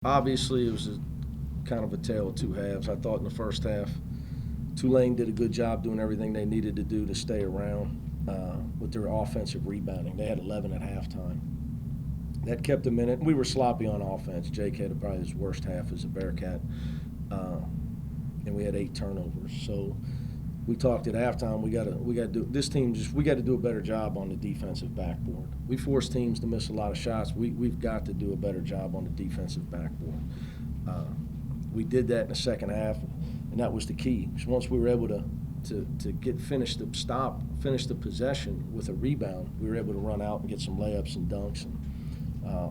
Obviously, it was kind of a tale of two halves. I thought in the first half, Tulane did a good job doing everything they needed to do to stay around with their offensive rebounding. They had 11 at halftime. That kept them in it. We were sloppy on offense. Jake had probably his worst half as a Bearcat, and we had 8 turnovers. So we talked at halftime. We got to do this team. We got to do a better job on the defensive backboard. We force teams to miss a lot of shots. We've got to do a better job on the defensive backboard. We did that in the second half, and that was the key. So once we were able to finish the possession with a rebound, we were able to run out and get some layups and dunks. And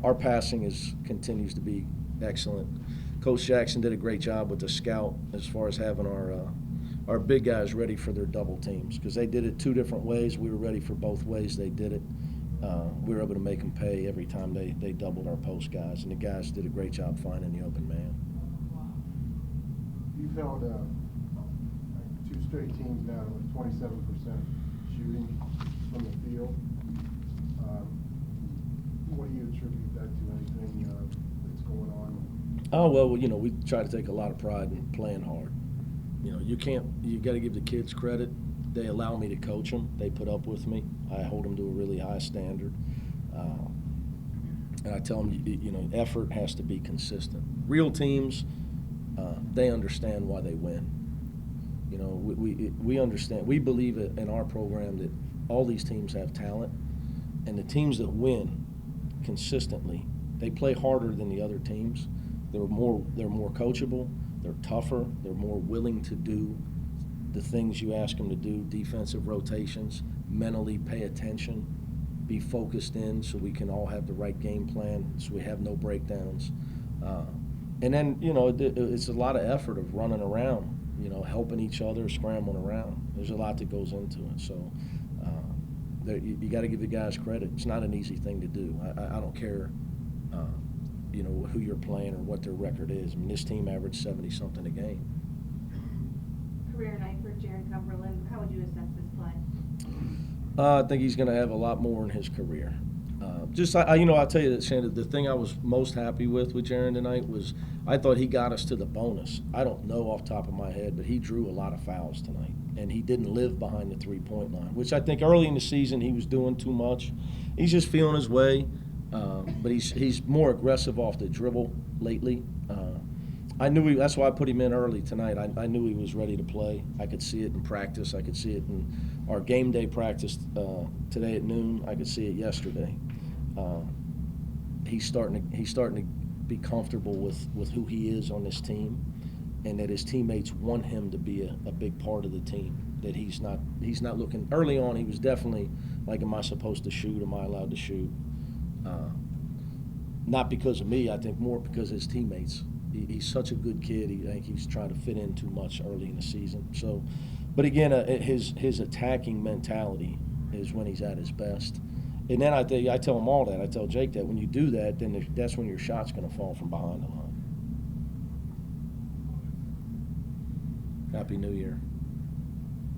our passing continues to be excellent. Coach Jackson did a great job with the scout as far as having our big guys ready for their double teams, because they did it 2 different ways. We were ready for both ways they did it. We were able to make them pay every time they doubled our post guys, and the guys did a great job finding the open man. You've held 2 straight teams now with 27% shooting from the field. What do you attribute that to? Anything that's going on? Oh, well, we try to take a lot of pride in playing hard. You got to give the kids credit. They allow me to coach them. They put up with me. I hold them to a really high standard. And I tell them, effort has to be consistent. Real teams, they understand why they win. We understand. We believe in our program that all these teams have talent, and the teams that win consistently, they play harder than the other teams. They're more coachable. They're tougher. They're more willing to do the things you ask them to do, defensive rotations, mentally pay attention, be focused in so we can all have the right game plan so we have no breakdowns. And then, it's a lot of effort of running around, helping each other, scrambling around. There's a lot that goes into it. So you got to give the guys credit. It's not an easy thing to do. I don't care who you're playing or what their record is. I mean, this team averaged 70-something a game. Career night for Jarron Cumberland. How would you assess his play? I think he's going to have a lot more in his career. I'll tell you that, Shannon, the thing I was most happy with Jarron tonight was I thought he got us to the bonus. I don't know off the top of my head, but he drew a lot of fouls tonight, and he didn't live behind the three-point line, which I think early in the season he was doing too much. He's just feeling his way. But he's more aggressive off the dribble lately. That's why I put him in early tonight. I knew he was ready to play. I could see it in practice. I could see it in our game day practice today at noon. I could see it yesterday. He's starting to be comfortable with who he is on this team, and that his teammates want him to be a big part of the team. That he's not looking early on. He was definitely like, am I supposed to shoot? Am I allowed to shoot? Not because of me, I think more because of his teammates. He's such a good kid. I think he's trying to fit in too much early in the season. So, but again, his attacking mentality is when he's at his best. And then I tell him all that. I tell Jake that when you do that, then that's when your shot's going to fall from behind the line. Happy New Year.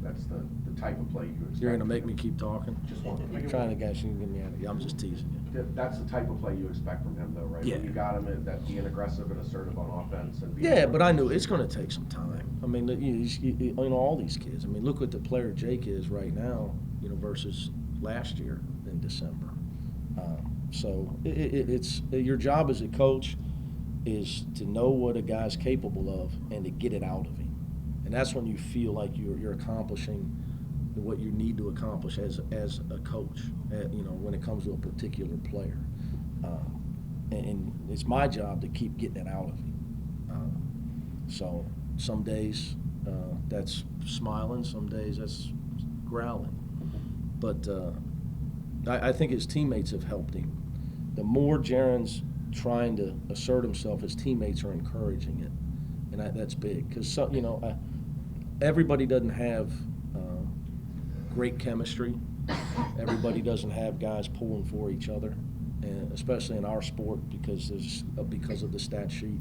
That's the type of play you expect. You're going to make me keep talking? Just want to I'm trying to get you to get me out of here. I'm just teasing you. That's the type of play you expect from him, though, right? Yeah. When you got him at that being aggressive and assertive on offense. And Yeah, but I knew it's going to take some time. I mean, all these kids. I mean, look what the player Jake is right now, versus last year in December. So it's your job as a coach is to know what a guy's capable of and to get it out of him. And that's when you feel like you're accomplishing what you need to accomplish as a coach, when it comes to a particular player. And it's my job to keep getting it out of him. So some days that's smiling, some days that's growling. But I think his teammates have helped him. The more Jarron's trying to assert himself, his teammates are encouraging it. And that's big because, everybody doesn't have great chemistry. Everybody doesn't have guys pulling for each other, and especially in our sport because of the stat sheet.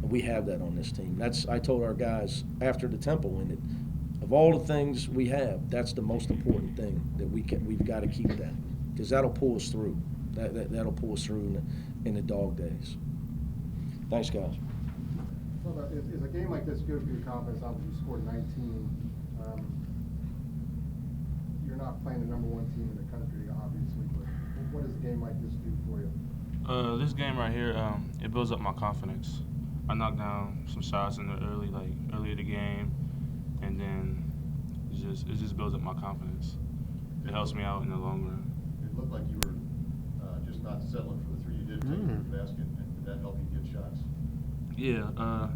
We have that on this team. I told our guys after the Temple win that of all the things we have, that's the most important thing that we've got to keep that because that'll pull us through. That'll pull us through in the dog days. Thanks, guys. Well, but is a game like this good for your confidence? Obviously, you scored 19. You're not playing the #1 team in the country, obviously, but what does a game like this do for you? This game right here, it builds up my confidence. I knocked down some shots in the early of the game, and then it just builds up my confidence. It helps me out in the long run. It looked like you were just not settling for the three. You did take it to the basket, and did that help you get shots? Yeah,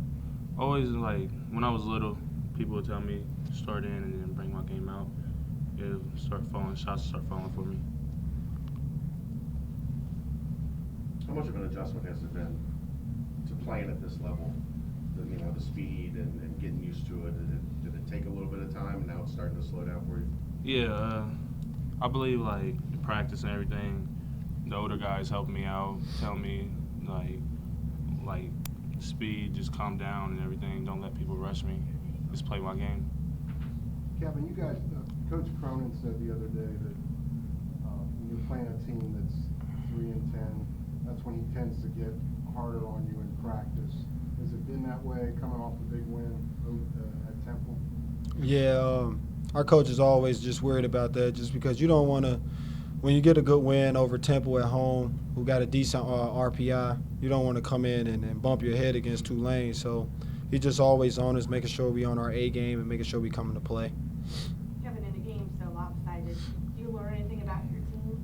always when I was little, people would tell me start in and then bring my game out. It'll shots start falling for me. How much of an adjustment has it been to playing at this level? The speed and getting used to it. Did it take a little bit of time, and now it's starting to slow down for you? Yeah, I believe in practice and everything, the older guys help me out, tell me like speed, just calm down and everything. Don't let people rush me. Just play my game. Kevin, you guys, Coach Cronin said the other day that when you're playing a team that's 3-10, that's when he tends to get harder on you in practice. Has it been that way coming off the big win at Temple? Yeah, our coach is always just worried about that, just because you don't want to, when you get a good win over Temple at home, who got a decent RPI, you don't want to come in and bump your head against Tulane. So he's just always on us, making sure we on our A game and making sure we come into play. Kevin, in a game so lopsided, do you learn anything about your team?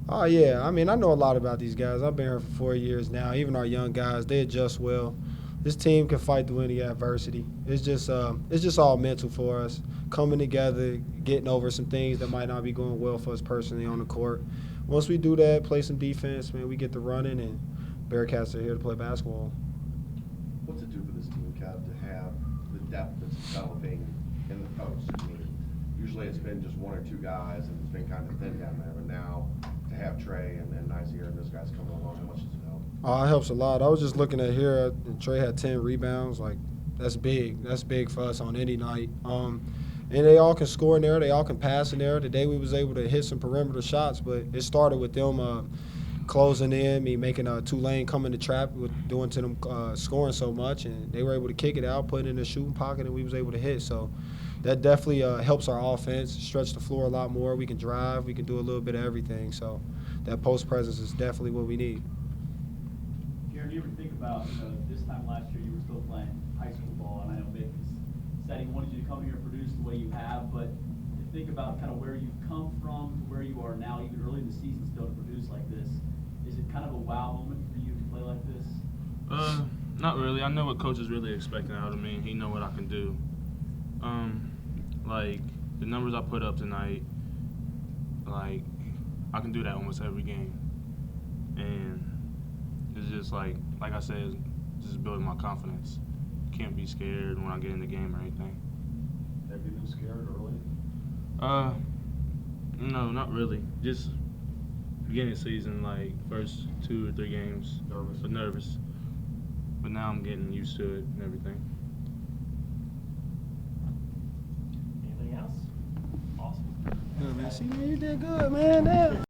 Oh, yeah. I mean, I know a lot about these guys. I've been here for 4 years now. Even our young guys, they adjust well. This team can fight through any adversity. It's just all mental for us, coming together, getting over some things that might not be going well for us personally on the court. Once we do that, play some defense, man, we get to running, and Bearcats are here to play basketball. What's it do for this team, Kev, to have the depth that's developing in the post? I mean, usually it's been just one or two guys, and it's been kind of thin down there. But now to have Trey and Nizier and those guys coming along, how much does it help? It helps a lot. I was just looking at here, and Trey had 10 rebounds. That's big. That's big for us on any night. And they all can score in there. They all can pass in there. Today we was able to hit some perimeter shots, but it started with them closing in, me making Tulane come in the trap, with doing to them scoring so much, and they were able to kick it out, put it in the shooting pocket, and we was able to hit. So that definitely helps our offense, stretch the floor a lot more. We can drive. We can do a little bit of everything. So that post presence is definitely what we need. Jarron, do you ever think about, this time last year you were still playing high school ball, and I know Mick said he wanted you to come here and produce the way you have, but to think about kind of where you've come from to where you are now, even early in the season, still to produce like this, is it kind of a wow moment for you to play like this? Not really. I know what coach is really expecting out of me. He know what I can do. The numbers I put up tonight, I can do that almost every game. And it's just like I said, it's just building my confidence. Can't be scared when I get in the game or anything. Have you been scared early? No, not really. Just beginning of season, first 2 or 3 games. Nervous. But now I'm getting used to it and everything. Anything else? Awesome. Good, man. See, man, you did good, man. Damn.